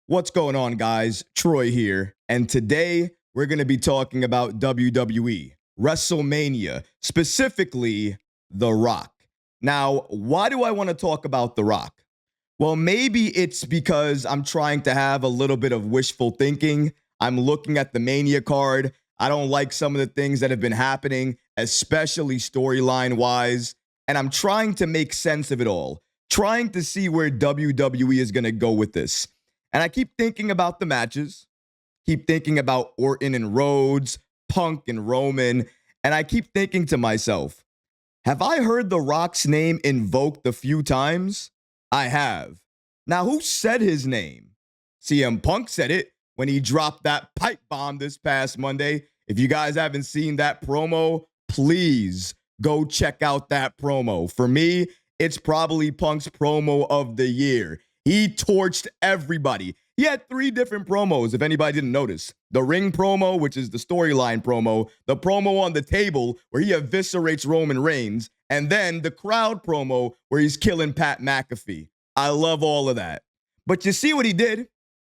What's going on, guys? Troy here, and today we're going to be talking about WWE, Wrestlemania, specifically The Rock. Now, why do I want to talk about The Rock? Well, maybe it's because I'm trying to have a little bit of wishful thinking. I'm looking at the Mania card. I don't like some of the things that have been happening, especially storyline wise, and I'm trying to make sense of it all, trying to see where WWE is going to go with this. And I keep thinking about the matches, keep thinking about Orton and Rhodes, Punk and Roman, and I keep thinking to myself, have I heard The Rock's name invoked a few times? I have. Now, who said his name? CM Punk said it when he dropped that pipe bomb this past Monday. If you guys haven't seen that promo, please go check out that promo. For me, it's probably Punk's promo of the year. He torched everybody. He had 3 different promos, if anybody didn't notice. The ring promo, which is the storyline promo, the promo on the table where he eviscerates Roman Reigns, and then the crowd promo where he's killing Pat McAfee. I love all of that. But you see what he did?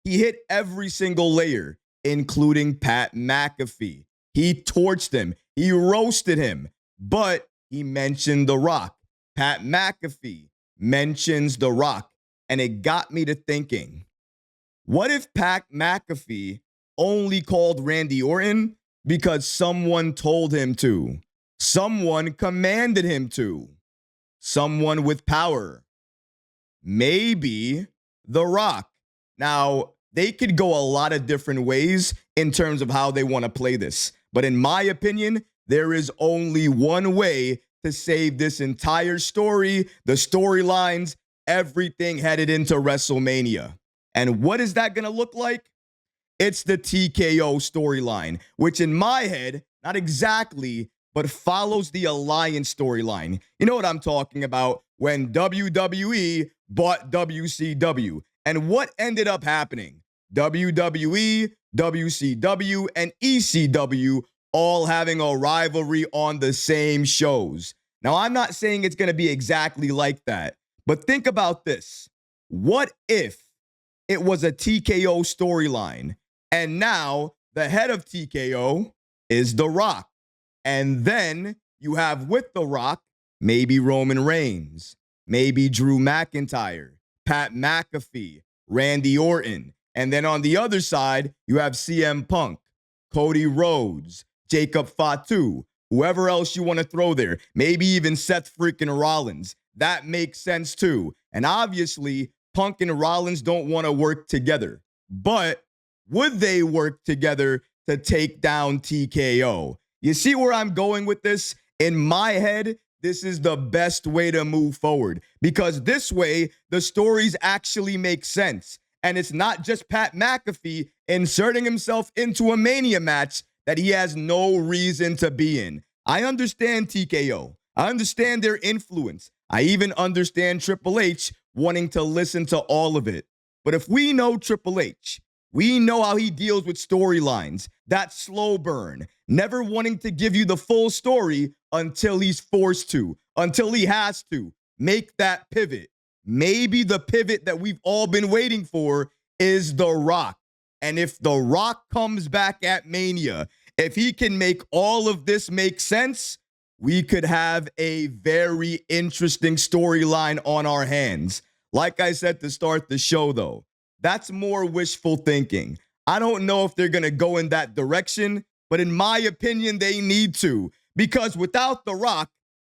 He hit every single layer, including Pat McAfee. He torched him. He roasted him. But he mentioned The Rock. Pat McAfee mentions The Rock. And it got me to thinking, what if Pat McAfee only called Randy Orton because someone told him to? Someone commanded him to. Someone with power. Maybe The Rock. Now, they could go a lot of different ways in terms of how they want to play this. But in my opinion, there is only one way to save this entire story, the storylines, everything headed into WrestleMania. And what is that going to look like? It's the TKO storyline, which in my head, not exactly, but follows the Alliance storyline. You know what I'm talking about, when WWE bought WCW. And what ended up happening? WWE, WCW, and ECW all having a rivalry on the same shows. Now, I'm not saying it's going to be exactly like that, but think about this. What if it was a TKO storyline and now the head of TKO is The Rock? And then you have with The Rock, maybe Roman Reigns, maybe Drew McIntyre, Pat McAfee, Randy Orton. And then on the other side, you have CM Punk, Cody Rhodes, Jacob Fatu, whoever else you want to throw there, maybe even Seth freaking Rollins. That makes sense too. And obviously, Punk and Rollins don't want to work together. But would they work together to take down TKO? You see where I'm going with this? In my head, this is the best way to move forward, because this way, the stories actually make sense. And it's not just Pat McAfee inserting himself into a Mania match that he has no reason to be in. I understand TKO. I understand their influence. I even understand Triple H wanting to listen to all of it. But if we know Triple H, we know how he deals with storylines, that slow burn, never wanting to give you the full story until he's forced to, until he has to make that pivot. Maybe the pivot that we've all been waiting for is The Rock. And if The Rock comes back at Mania, if he can make all of this make sense, we could have a very interesting storyline on our hands. Like I said to start the show, though, that's more wishful thinking. I don't know if they're going to go in that direction, but in my opinion, they need to. Because without The Rock,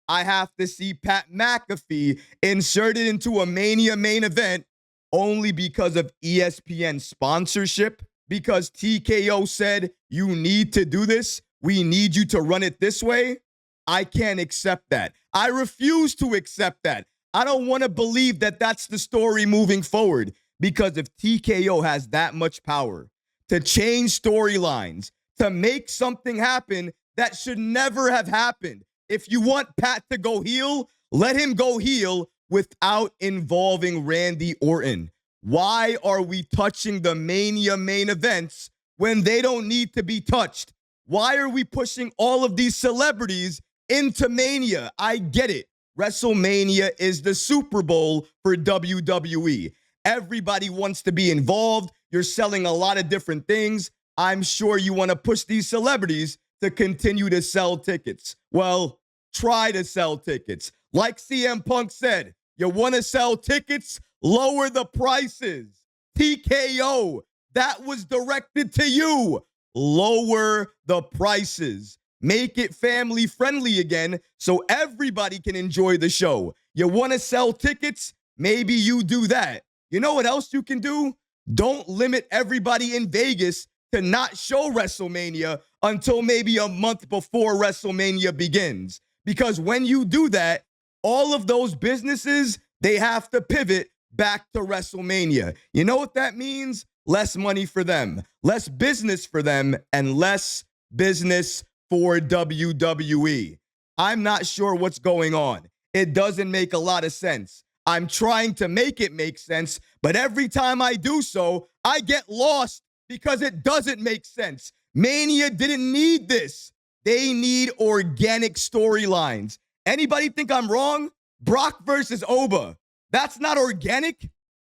I have to see Pat McAfee inserted into a Mania main event only because of ESPN sponsorship, because TKO said, you need to do this. We need you to run it this way. I can't accept that. I refuse to accept that. I don't want to believe that that's the story moving forward, because if TKO has that much power to change storylines, to make something happen that should never have happened. If you want Pat to go heel, let him go heel without involving Randy Orton. Why are we touching the Mania main events when they don't need to be touched? Why are we pushing all of these celebrities into Mania? I get it. WrestleMania is the Super Bowl for WWE. Everybody wants to be involved. You're selling a lot of different things. I'm sure you want to push these celebrities to continue to sell tickets. Well, try to sell tickets. Like CM Punk said, you want to sell tickets? Lower the prices. TKO, that was directed to you. Lower the prices. Make it family friendly again so everybody can enjoy the show. You want to sell tickets? Maybe you do that. You know what else you can do? Don't limit everybody in Vegas to not show WrestleMania until maybe a month before WrestleMania begins. Because when you do that, all of those businesses, they have to pivot back to WrestleMania. You know what that means? Less money for them, less business for them, and less business for WWE. I'm not sure what's going on. It doesn't make a lot of sense. I'm trying to make it make sense, but every time I do so, I get lost because it doesn't make sense. Mania didn't need this. They need organic storylines. Anybody think I'm wrong? Brock versus Oba. That's not organic.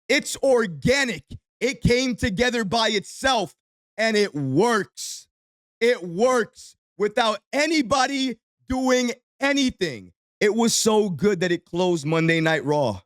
It's organic. It came together by itself, and it works. It works without anybody doing anything. It was so good that it closed Monday Night Raw,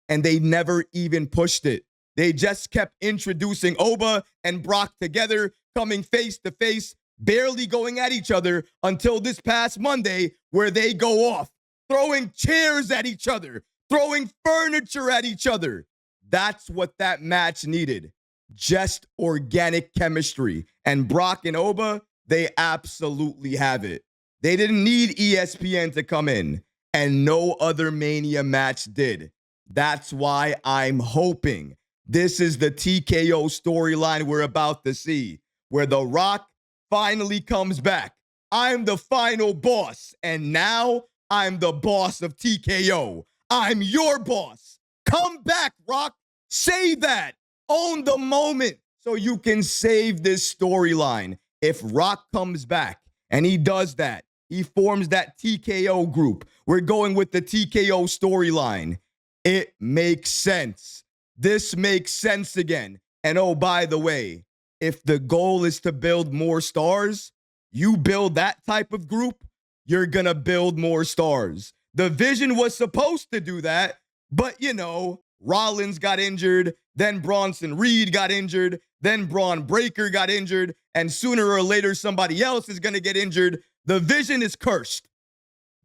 and they never even pushed it. They just kept introducing Oba and Brock together, coming face to face, barely going at each other until this past Monday, where they go off, throwing chairs at each other, throwing furniture at each other. That's what that match needed. Just organic chemistry. And Brock and Oba, they absolutely have it. They didn't need ESPN to come in, and no other Mania match did. That's why I'm hoping this is the TKO storyline we're about to see, where The Rock finally comes back. I'm the final boss, and now I'm the boss of TKO. I'm your boss. Come back, Rock. Say that. Own the moment so you can save this storyline. If Rock comes back and he does that, he forms that TKO group. We're going with the TKO storyline. It makes sense. This makes sense again. And oh, by the way, if the goal is to build more stars, you build that type of group, you're going to build more stars. The Vision was supposed to do that, but you know, Rollins got injured, then Bronson Reed got injured, then Braun Breaker got injured, and sooner or later somebody else is going to get injured. The Vision is cursed.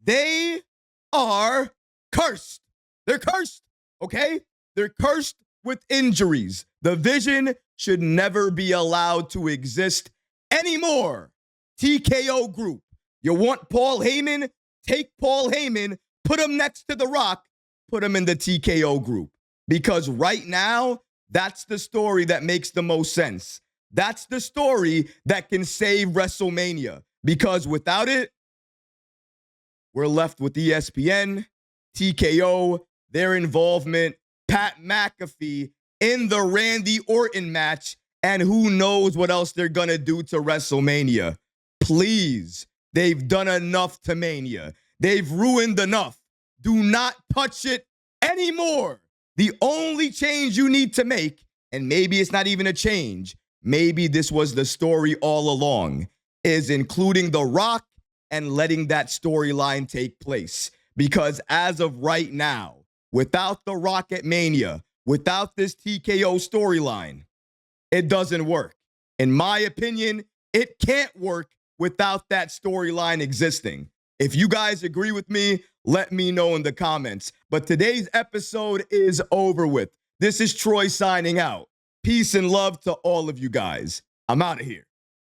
They are cursed. They're cursed, okay? They're cursed with injuries. The Vision should never be allowed to exist anymore. TKO group. You want Paul Heyman? Take Paul Heyman, put him next to The Rock, put him in the TKO group. Because right now, that's the story that makes the most sense. That's the story that can save WrestleMania. Because without it, we're left with ESPN, TKO, their involvement, Pat McAfee in the Randy Orton match, and who knows what else they're going to do to WrestleMania. Please, they've done enough to Mania. They've ruined enough. Do not touch it anymore. The only change you need to make, and maybe it's not even a change, maybe this was the story all along, is including The Rock and letting that storyline take place. Because as of right now, without The Rock at Mania, without this TKO storyline, it doesn't work. In my opinion, it can't work without that storyline existing. If you guys agree with me, let me know in the comments. But today's episode is over with. This is Troy signing out. Peace and love to all of you guys. I'm out of here.